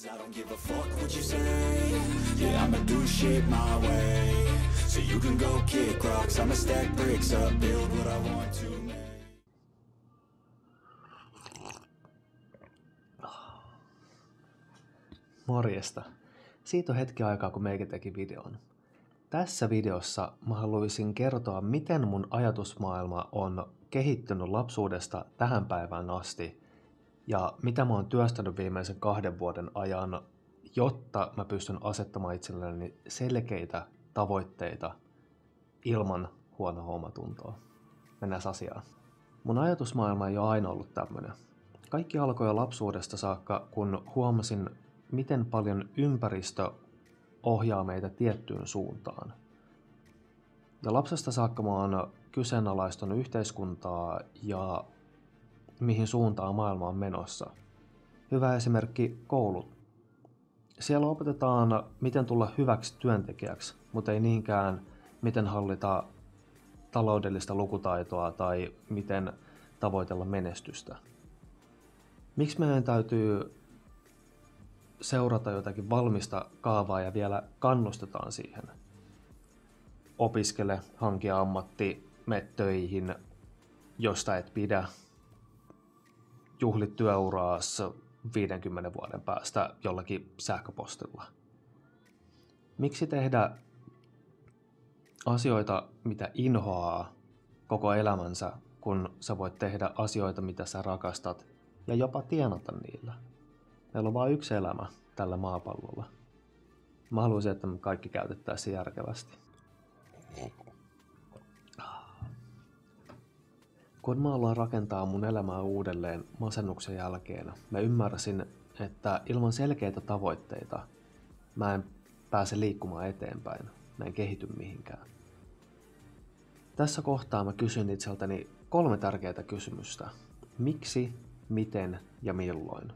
'Cause I don't give a fuck what you say. Yeah, I'ma do shit my way. So you can go kick rocks, I'ma stack bricks up, build what I want to make. Morjesta. Siitä on hetki aikaa, kun meikä teki videon. Tässä videossa mä haluaisin kertoa, miten mun ajatusmaailma on kehittynyt lapsuudesta tähän päivään asti ja mitä mä oon työstänyt viimeisen 2 vuoden ajan, jotta mä pystyn asettamaan itselleni selkeitä tavoitteita ilman huonoa omatuntoa. Mennään asiaan. Mun ajatusmaailma ei ole aina ollut tämmönen. Kaikki alkoi jo lapsuudesta saakka, kun huomasin, miten paljon ympäristö ohjaa meitä tiettyyn suuntaan. Ja lapsesta saakka mä oon kyseenalaistunut yhteiskuntaa ja mihin suuntaan maailma on menossa. Hyvä esimerkki koulut. Siellä opetetaan, miten tulla hyväksi työntekijäksi, mutta ei niinkään miten hallita taloudellista lukutaitoa tai miten tavoitella menestystä. Miksi meidän täytyy seurata jotakin valmista kaavaa ja vielä kannustetaan siihen? Opiskele, hanki ammatti, mene töihin, josta et pidä, juhlit työuraas 50 vuoden päästä jollakin sähköpostilla. Miksi tehdä asioita, mitä inhoaa koko elämänsä, kun sä voit tehdä asioita, mitä sä rakastat ja jopa tienata niillä? Meillä on vain yksi elämä tällä maapallolla. Mä haluaisin, että me kaikki käytettäisiin järkevästi. Kun mä aloin rakentaa mun elämää uudelleen masennuksen jälkeen, mä ymmärsin, että ilman selkeitä tavoitteita mä en pääse liikkumaan eteenpäin, mä en kehity mihinkään. Tässä kohtaa mä kysyn itseltäni 3 tärkeää kysymystä. Miksi, miten ja milloin?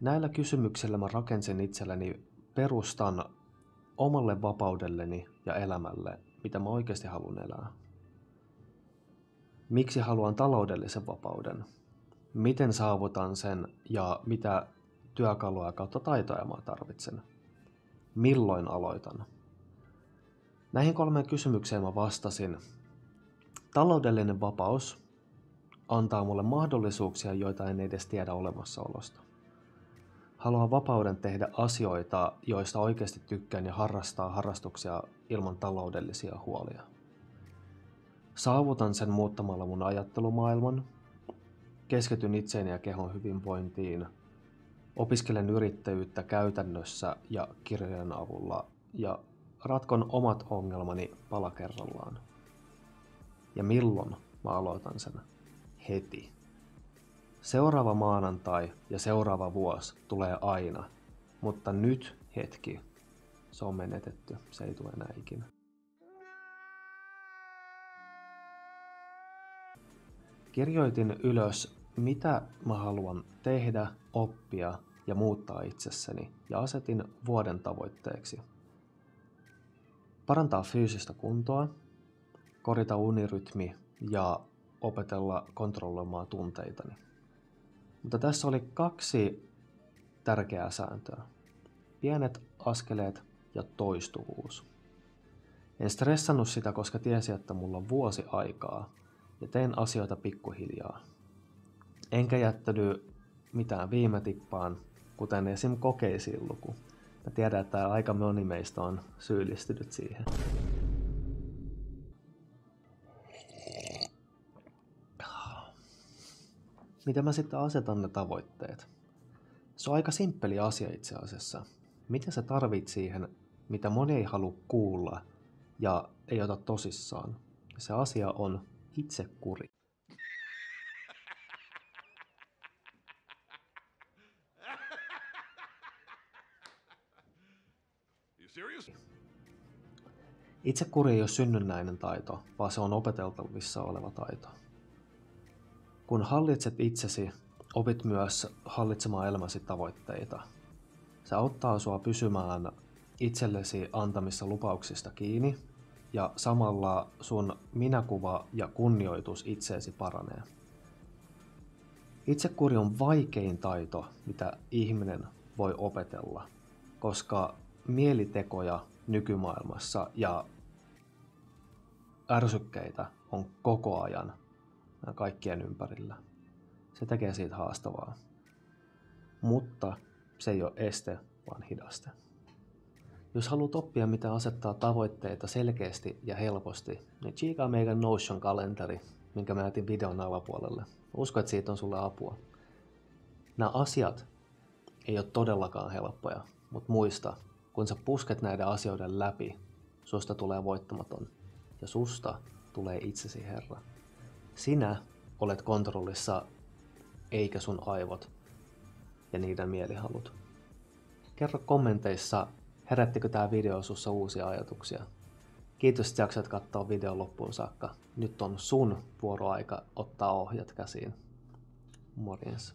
Näillä kysymyksillä mä rakensin itselleni perustan omalle vapaudelleni ja elämälle, mitä mä oikeasti haluan elää. Miksi haluan taloudellisen vapauden? Miten saavutan sen ja mitä työkaluja kautta taitoja mä tarvitsen? Milloin aloitan? Näihin 3 kysymykseen mä vastasin. Taloudellinen vapaus antaa mulle mahdollisuuksia, joita en edes tiedä olemassaolosta. Haluan vapauden tehdä asioita, joista oikeasti tykkään ja harrastaa harrastuksia ilman taloudellisia huolia. Saavutan sen muuttamalla mun ajattelumaailman, keskityn itseeni ja kehon hyvinvointiin, opiskelen yrittäjyyttä käytännössä ja kirjojen avulla ja ratkon omat ongelmani pala kerrallaan. Ja milloin mä aloitan sen? Heti. Seuraava maanantai ja seuraava vuosi tulee aina, mutta nyt hetki, se on menetetty, se ei tule enää ikinä. Kirjoitin ylös, mitä mä haluan tehdä, oppia ja muuttaa itsessäni ja asetin vuoden tavoitteeksi. Parantaa fyysistä kuntoa, korjata unirytmi ja opetella kontrolloimaan tunteitani. Mutta tässä oli 2 tärkeää sääntöä. Pienet askeleet ja toistuvuus. En stressannut sitä, koska tiesin, että mulla on vuosi aikaa ja teen asioita pikkuhiljaa. Enkä jättänyt mitään viime tippaan, kuten esim. Kokeisiin luku. Mä tiedän, että aika moni meistä on syyllistynyt siihen. Miten mä sitten asetan ne tavoitteet? Se on aika simppeli asia itse asiassa. Miten sä tarvit siihen, mitä moni ei halua kuulla ja ei ota tosissaan? Se asia on itsekuri. Itsekuri ei ole synnynnäinen taito, vaan se on opeteltavissa oleva taito. Kun hallitset itsesi, opit myös hallitsemaan elämäsi tavoitteita. Se auttaa sua pysymään itsellesi antamissa lupauksista kiinni ja samalla sun minäkuva ja kunnioitus itseesi paranee. Itsekuri on vaikein taito, mitä ihminen voi opetella, koska mielitekoja nykymaailmassa ja ärsykkeitä on koko ajan kaikkien ympärillä. Se tekee siitä haastavaa. Mutta se ei ole este, vaan hidaste. Jos haluat oppia, miten asettaa tavoitteita selkeästi ja helposti, niin tsiikaa meidän Notion-kalenteri, minkä mä jätin videon alapuolelle. Uskon, että siitä on sulle apua. Nämä asiat ei ole todellakaan helppoja, mutta muista, kun sä pusket näiden asioiden läpi, susta tulee voittamaton ja susta tulee itsesi herra. Sinä olet kontrollissa, eikä sun aivot ja niiden mielihalut. Kerro kommenteissa, herättikö tää video sussa uusia ajatuksia. Kiitos, että jaksat katsoa videon loppuun saakka. Nyt on sun vuoroaika ottaa ohjat käsiin. Morjens.